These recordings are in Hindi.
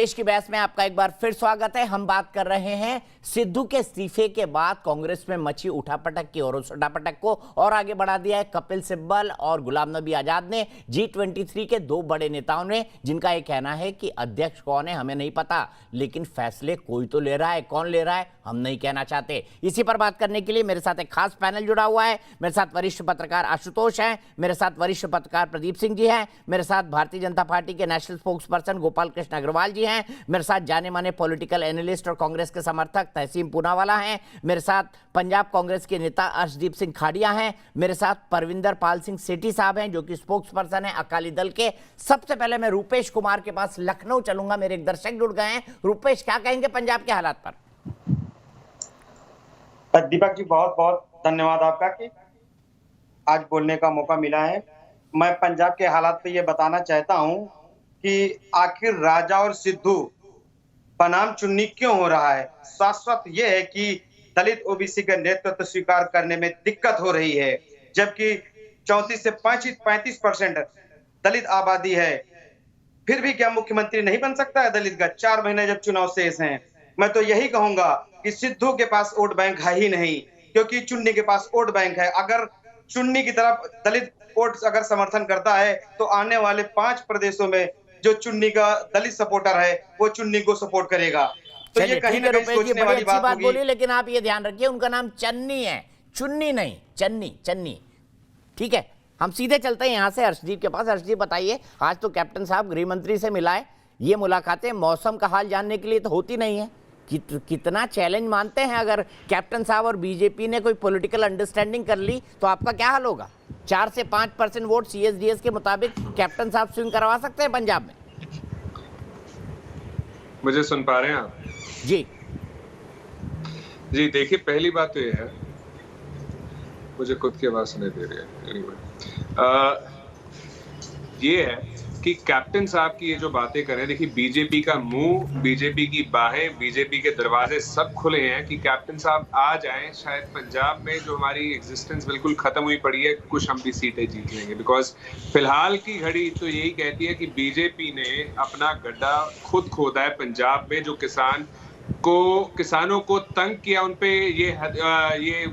देश की बहस में आपका एक बार फिर स्वागत है। हम बात कर रहे हैं सिद्धू के इस्तीफे के बाद कांग्रेस में मची उठापटक की, और उस उठापटक को और आगे बढ़ा दिया है कपिल सिब्बल और गुलाम नबी आजाद ने, G23 के दो बड़े नेताओं ने, जिनका ये कहना है कि अध्यक्ष कौन है हमें नहीं पता, लेकिन फैसले कोई तो ले रहा है। कौन ले रहा है हम नहीं कहना चाहते। इसी पर बात करने के लिए मेरे साथ एक खास पैनल जुड़ा हुआ है। मेरे साथ वरिष्ठ पत्रकार आशुतोष हैं, मेरे साथ वरिष्ठ पत्रकार प्रदीप सिंह जी हैं, मेरे साथ भारतीय जनता पार्टी के national spokesperson Gopal Krishna Agrawal ji हैं, मेरे साथ जाने माने पॉलिटिकल एनालिस्ट और कांग्रेस के समर्थक तहसीन पूनावाला हैं, मेरे साथ पंजाब कांग्रेस के नेता अर्शदीप सिंह खाड़िया हैं, मेरे साथ परविंदर पाल सिंह सेठी साहब हैं जो कि स्पोक्स पर्सन है अकाली दल के। सबसे पहले मैं रूपेश कुमार के पास लखनऊ चलूंगा, मेरे एक दर्शक जुड़ गए हैं। रूपेश, क्या कहेंगे पंजाब के हालात पर? दीपक जी, बहुत बहुत धन्यवाद आपका कि आज बोलने का मौका मिला है। मैं पंजाब के हालात पे ये बताना चाहता हूं कि आखिर राजा और सिद्धू बनाम चुन्नी क्यों हो रहा है। शाश्वत ये है कि दलित ओबीसी का नेतृत्व स्वीकार करने में दिक्कत हो रही है, जबकि 34 से 35% दलित आबादी है। फिर भी क्या मुख्यमंत्री नहीं बन सकता है दलित का? 4 महीने जब चुनाव शेष हैं। मैं तो यही कहूंगा कि सिद्धू के पास वोट बैंक है ही नहीं, क्योंकि चुन्नी के पास वोट बैंक है। अगर चुन्नी की तरफ दलित वोट अगर समर्थन करता है तो आने वाले 5 प्रदेशों में जो चुन्नी का दलित सपोर्टर है वो चुन्नी को सपोर्ट करेगा। तो ये कहीं ना कहीं सोचने वाली बात होगी। बोली, लेकिन आप ये ध्यान रखिए उनका नाम चन्नी है, चुन्नी नहीं, चन्नी। ठीक है, हम सीधे चलते हैं यहाँ से अर्शदीप के पास। अर्शदीप बताइए, आज तो कैप्टन साहब गृह मंत्री से मिलाए, ये मुलाकातें मौसम का हाल जानने के लिए तो होती नहीं है। कितना चैलेंज मानते हैं? अगर कैप्टन साहब और बीजेपी ने कोई पॉलिटिकल अंडरस्टैंडिंग कर ली तो आपका क्या हाल होगा? 4 से 5% वोट CSDS के मुताबिक कैप्टन साहब स्विंग करवा सकते हैं पंजाब में? मुझे सुन पा रहे हैं आप? जी देखिए, पहली बात तो ये है, मुझे खुद की आवाज सुनाई दे रही है। ये है कि कैप्टन साहब की ये जो बातें करें, देखिए बीजेपी का मुंह, बीजेपी की बाहें, बीजेपी के दरवाजे सब खुले हैं कि कैप्टन साहब आ जाएं। शायद पंजाब में जो हमारी एग्जिस्टेंस बिल्कुल खत्म हुई पड़ी है, कुछ हम भी सीटें जीत लेंगे। बिकॉज फिलहाल की घड़ी तो यही कहती है कि बीजेपी ने अपना गड्ढा खुद खोदा है पंजाब में। जो किसानों को तंग किया, उनपे ये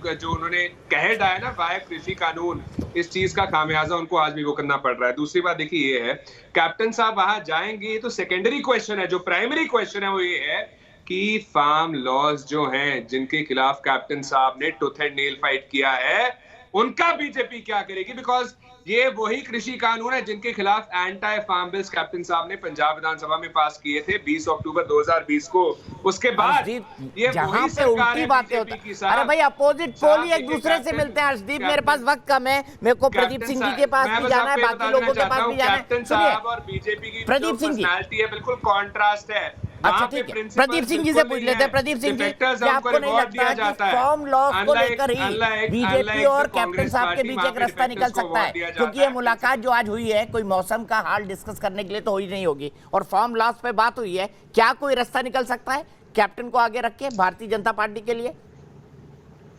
जो उन्होंने कहर डाया ना वाया कृषि कानून, इस चीज का खामियाजा उनको आज भी वो करना पड़ रहा है। दूसरी बात देखिए ये है, कैप्टन साहब वहां जाएंगे तो सेकेंडरी क्वेश्चन है, जो प्राइमरी क्वेश्चन है वो ये है कि फार्म लॉज जो हैं जिनके खिलाफ कैप्टन साहब ने टूथ एंड नेल फाइट किया है, उनका बीजेपी क्या करेगी? बिकॉज ये वही कृषि कानून है जिनके खिलाफ एंटी फार्म बिल्स कैप्टन साहब ने पंजाब विधानसभा में पास किए थे 20 अक्टूबर 2020 को। उसके बाद ये जहां पे उल्टी बातें होती है। अरे भाई, अपोजिट पोल ही एक दूसरे से मिलते हैं। अर्शदीप, मेरे पास वक्त कम है, मेरे को प्रदीप सिंह जी के पास भी जाना है, बाकी लोगों के पास भी जाना है। कैप्टन साहब और बीजेपी की प्रदीप सिंह जी है बिल्कुल कॉन्ट्रास्ट है। अच्छा ठीक है, प्रदीप सिंह जी से पूछ लेते हैं। प्रदीप सिंह जी, क्या आपको नहीं लगता है कि फॉर्म लॉस को लेकर ही बीजेपी और कैप्टन साहब के बीच एक रास्ता निकल सकता है? क्योंकि ये मुलाकात जो आज हुई है कोई मौसम का हाल डिस्कस करने के लिए तो हुई नहीं होगी, और फॉर्म लॉस पे बात हुई है। क्या कोई रास्ता निकल सकता है कैप्टन को आगे रख के भारतीय जनता पार्टी के लिए?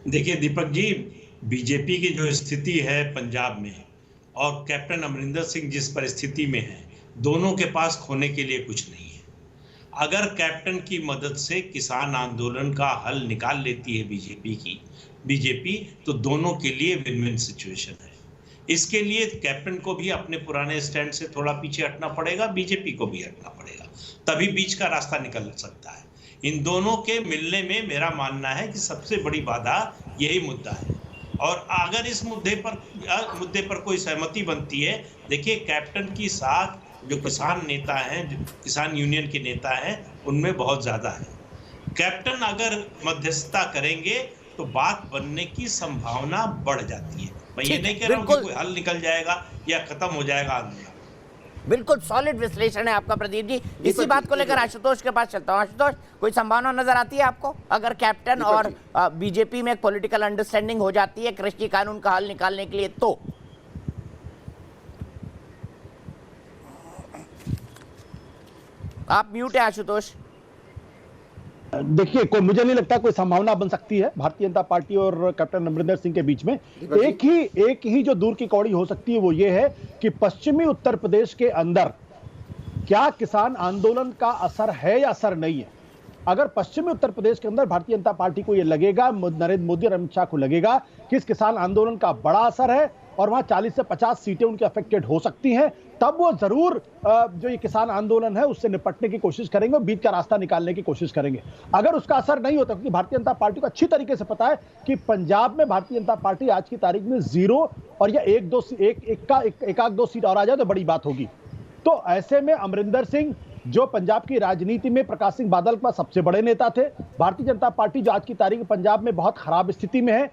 देखिए दीपक जी, बीजेपी की जो स्थिति है पंजाब में और कैप्टन अमरिंदर सिंह जिस परिस्थिति में है, दोनों के पास खोने के लिए कुछ नहीं है। अगर कैप्टन की मदद से किसान आंदोलन का हल निकाल लेती है बीजेपी, तो दोनों के लिए विन विन सिचुएशन है। इसके लिए कैप्टन को भी अपने पुराने स्टैंड से थोड़ा पीछे हटना पड़ेगा, बीजेपी को भी हटना पड़ेगा, तभी बीच का रास्ता निकल सकता है। इन दोनों के मिलने में मेरा मानना है कि सबसे बड़ी बाधा यही मुद्दा है। और अगर इस मुद्दे पर कोई सहमति बनती है, देखिए कैप्टन की साथ जो किसान नेता हैं, जो किसान यूनियन के नेता हैं, उनमें बहुत ज्यादा है। कैप्टन अगर मध्यस्थता करेंगे तो बात बनने की संभावना बढ़ जाती है। मैं ये नहीं कह रहा हूं कि कोई हल निकल जाएगा या खत्म हो जाएगा आंदोलन। बिल्कुल सॉलिड विश्लेषण है आपका प्रदीप जी। इसी बात को लेकर आशुतोष के पास चलता हूँ। आशुतोष, कोई संभावना नजर आती है आपको अगर कैप्टन और बीजेपी में एक पॉलिटिकल अंडरस्टैंडिंग हो जाती है कृषि कानून का हल निकालने के लिए? तो आप म्यूट है आशुतोष। देखिए, कोई मुझे नहीं लगता कोई संभावना बन सकती है भारतीय जनता पार्टी और कैप्टन अमरिंदर सिंह के बीच में। एक ही जो दूर की कौड़ी हो सकती है वो ये है कि पश्चिमी उत्तर प्रदेश के अंदर क्या किसान आंदोलन का असर है या असर नहीं है? अगर पश्चिमी उत्तर प्रदेश के अंदर भारतीय जनता पार्टी को यह लगेगा, नरेंद्र मोदी और अमित शाह को लगेगा कि इस किसान आंदोलन का बड़ा असर है और वहां 40 से 50 सीटें उनकी अफेक्टेड हो सकती हैं, तब वो जरूर जो ये किसान आंदोलन है उससे निपटने की कोशिश करेंगे और बीच का रास्ता निकालने की कोशिश करेंगे। अगर उसका असर नहीं होता, क्योंकि भारतीय जनता पार्टी को अच्छी तरीके से पता है कि पंजाब में भारतीय जनता पार्टी आज की तारीख में 0 और या एक आध दो सीट और आ जाए तो बड़ी बात होगी। तो ऐसे में अमरिंदर सिंह जो पंजाब की राजनीति में प्रकाश सिंह बादल के सबसे बड़े नेता थे, भारतीय जनता पार्टी जो आज की तारीख में पंजाब में बहुत खराब स्थिति में है,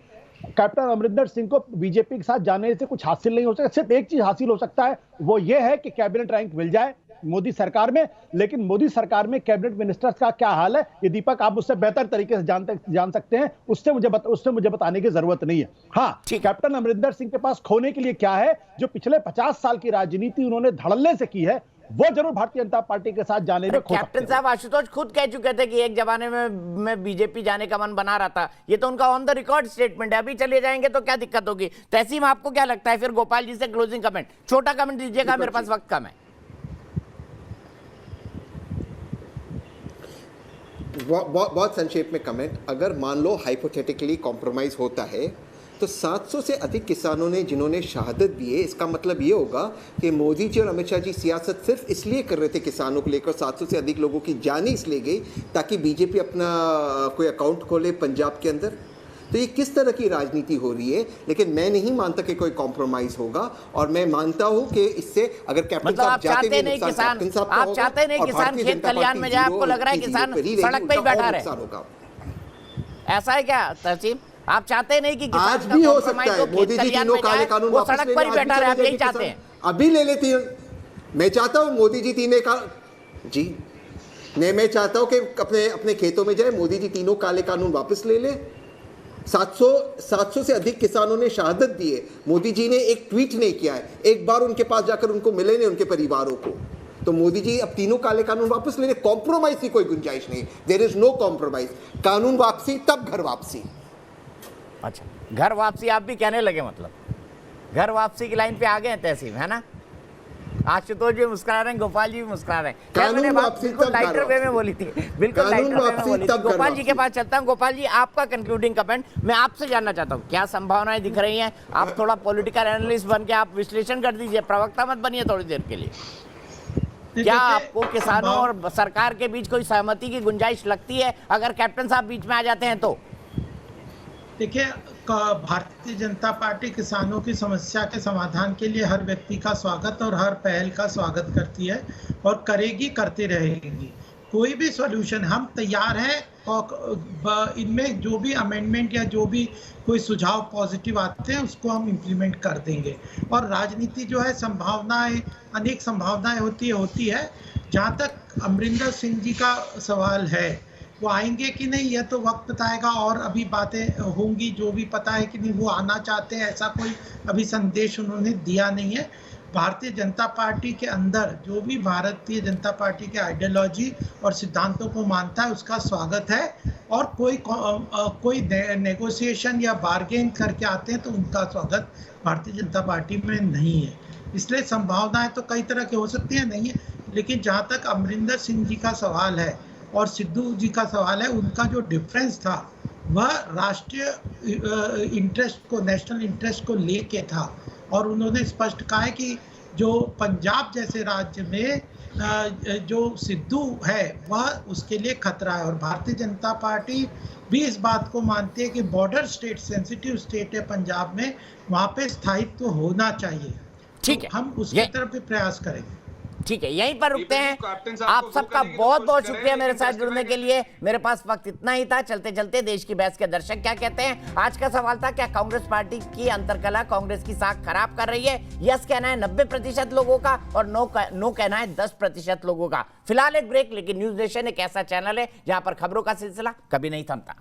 कैप्टन अमरिंदर सिंह को बीजेपी के साथ जाने से कुछ हासिल नहीं हो सकता। सिर्फ एक चीज हासिल हो सकता है, वो ये है कि कैबिनेट रैंक मिल जाए मोदी सरकार में। लेकिन मोदी सरकार में कैबिनेट मिनिस्टर्स का क्या हाल है, ये दीपक आप मुझसे बेहतर तरीके से जान सकते हैं, उससे मुझे बताने की जरूरत नहीं है। हाँ, कैप्टन अमरिंदर सिंह के पास खोने के लिए क्या है, जो पिछले 50 साल की राजनीति उन्होंने धड़ल्ले से की है, वो जरूर भारतीय जनता पार्टी के साथ जाने में खो सकते हैं। कैप्टन साहब आशुतोष खुद कह चुके थे कि एक जमाने में मैं बीजेपी जाने का मन बना रहा था। ये तो उनका ऑन द रिकॉर्ड स्टेटमेंट है। अभी चले जाएंगे तो क्या दिक्कत होगी? तहसीम, आपको क्या लगता है? फिर गोपाल जी से क्लोजिंग कमेंट, छोटा कमेंट दीजिएगा, मेरे पास वक्त कम है। बहुत संक्षेप में कमेंट। अगर मान लो हाइपोथेटिकली कॉम्प्रोमाइज होता है तो 700 से अधिक किसानों ने जिन्होंने शहादत दी है, इसका मतलब ये होगा कि मोदी जी और अमित शाह जी सियासत सिर्फ इसलिए कर रहे थे किसानों को लेकर। 700 से अधिक लोगों की जान ही इसलिए गई ताकि बीजेपी अपना कोई अकाउंट खोले पंजाब के अंदर। तो ये किस तरह की राजनीति हो रही है? लेकिन मैं नहीं मानता कि कोई कॉम्प्रोमाइज होगा, और मैं मानता हूँ कि इससे अगर कैप्टन मतलब आप चाहते नहीं किसान खेत खलियान में जाए, आपको लग रहा है किसान सड़क पे ही बैठा रहे, ऐसा है क्या तहसीम? आप चाहते नहीं कि आज भी हो सकता है मोदी जी तीनों काले कानून वो सड़क पर ही बैठा रहे, आप यही चाहते हैं? अभी ले लेती हूँ, मैं चाहता हूँ मोदी जी तीनों का जी नहीं, मैं चाहता हूँ कि अपने खेतों में जाए, मोदी जी तीनों काले कानून वापस ले ले। 700 से अधिक किसानों ने शहादत दी है, मोदी जी ने एक ट्वीट नहीं किया है, एक बार उनके पास जाकर उनको मिले नहीं उनके परिवारों को। तो मोदी जी अब तीनों काले कानून वापस ले ले, कॉम्प्रोमाइज की कोई गुंजाइश नहीं, देयर इज नो कॉम्प्रोमाइज। कानून वापसी तब घर वापसी। अच्छा, घर वापसी आप भी कहने लगे, मतलब घर वापसी की लाइन पे आ गए हैं तहसीम, है ना? आशुतोष जी मुस्कुरा रहे हैं, गोपाल जी भी मुस्कुरा रहे हैं। कानून वापसी बिल्कुल लाइटर वे में बोली थी, बिल्कुल लाइटर वे में बोली थी। गोपाल जी के पास चलता हूँ। गोपाल जी, आपका कंक्लूडिंग कमेंट मैं आपसे जानना चाहता हूँ, क्या संभावनाएं दिख रही हैं? आप थोड़ा पॉलिटिकल एनालिस्ट बन के आप विश्लेषण कर दीजिए, प्रवक्ता मत बनिए थोड़ी देर के लिए। क्या आपको किसानों और सरकार के बीच कोई सहमति की गुंजाइश लगती है अगर कैप्टन साहब बीच में आ जाते हैं तो? देखिए, भारतीय जनता पार्टी किसानों की समस्या के समाधान के लिए हर व्यक्ति का स्वागत और हर पहल का स्वागत करती है और करेगी, करती रहेगी। कोई भी सॉल्यूशन हम तैयार हैं, और इनमें जो भी अमेंडमेंट या जो भी कोई सुझाव पॉजिटिव आते हैं उसको हम इम्प्लीमेंट कर देंगे। और राजनीति जो है संभावनाएं, अनेक संभावनाएं होती है। जहाँ तक अमरिंदर सिंह जी का सवाल है, वो आएंगे कि नहीं यह तो वक्त बताएगा, और अभी बातें होंगी, जो भी पता है कि नहीं वो आना चाहते हैं, ऐसा कोई अभी संदेश उन्होंने दिया नहीं है। भारतीय जनता पार्टी के अंदर जो भी भारतीय जनता पार्टी के आइडियोलॉजी और सिद्धांतों को मानता है उसका स्वागत है, और कोई नेगोशिएशन या बार्गेन करके आते हैं तो उनका स्वागत भारतीय जनता पार्टी में नहीं है। इसलिए संभावनाएं तो कई तरह की हो सकती हैं, नहीं है। लेकिन जहाँ तक अमरिंदर सिंह जी का सवाल है और सिद्धू जी का सवाल है, उनका जो डिफरेंस था वह राष्ट्रीय इंटरेस्ट को, नेशनल इंटरेस्ट को लेके था। और उन्होंने स्पष्ट कहा है कि जो पंजाब जैसे राज्य में जो सिद्धू है वह उसके लिए खतरा है। और भारतीय जनता पार्टी भी इस बात को मानती है कि बॉर्डर स्टेट, सेंसिटिव स्टेट है पंजाब में, वहाँ पे स्थायित्व होना चाहिए। ठीक है, तो हम उसकी तरफ भी प्रयास करेंगे। ठीक है, यहीं पर रुकते हैं। आप सबका बहुत बहुत शुक्रिया मेरे साथ जुड़ने के लिए। मेरे पास वक्त इतना ही था। चलते चलते देश की बहस के दर्शक क्या कहते हैं। आज का सवाल था, क्या कांग्रेस पार्टी की अंतरकलह कांग्रेस की साख खराब कर रही है? यस कहना है 90% लोगों का और नो कहना है 10% लोगों का। फिलहाल एक ब्रेक, लेकिन न्यूज नेशन एक ऐसा चैनल है जहां पर खबरों का सिलसिला कभी नहीं थमता।